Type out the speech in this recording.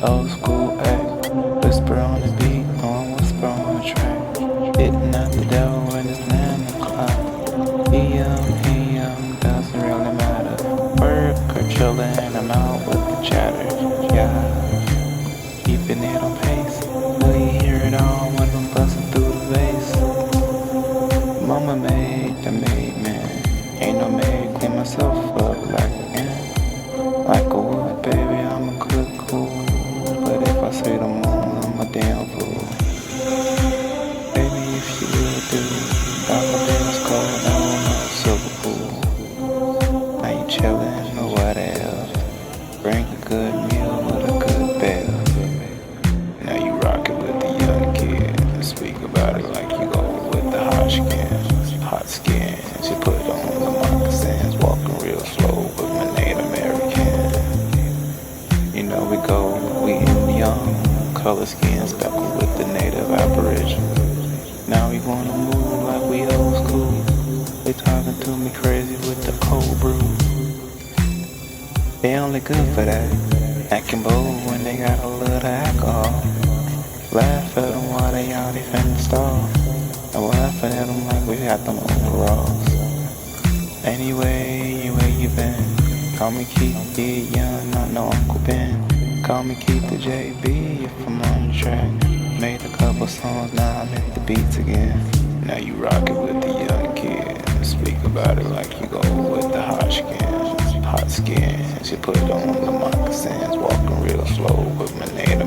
Old school act, whisper on the beat, on whisper on the track. Hitting out the door when it's 9 o'clock. He young, doesn't really matter. Work or chillin', I'm out with the chatter. Yeah, keeping it on pace. Will you hear it all when I'm busting through the bass? Mama made the maid man. Ain't no maid, clean myself up like an like a wood, baby, I'm a cook cool. But if I say the moon, I'm a damn fool. Baby, if you will do, daffodils cold down on silver pool. Now you chillin' or what else? Bring a good meal with a good bell. Now you rockin' with the young kid. Speak about it like you go with the hot skin. Hot skin, she put on the moccasins, walking real slow with my Native American. You know we go, we in young, color skin speckled with the native aboriginal. Now we wanna move like we old school. They talking to me crazy with the cold brew. They only good for that, acting bold when they got a little alcohol. Laugh at them while they out they finna stall. And we're laughing at them like we got them overalls. Anyway, where you been? Call me Keith, yeah, young, not no Uncle Ben. Call me Keith the JB if I'm on the track. Made a couple songs, now I make the beats again. Now you rockin' with the young kid. Speak about it like you go with the hot skin. Hot skin, she put on the moccasins, walking real slow with my Native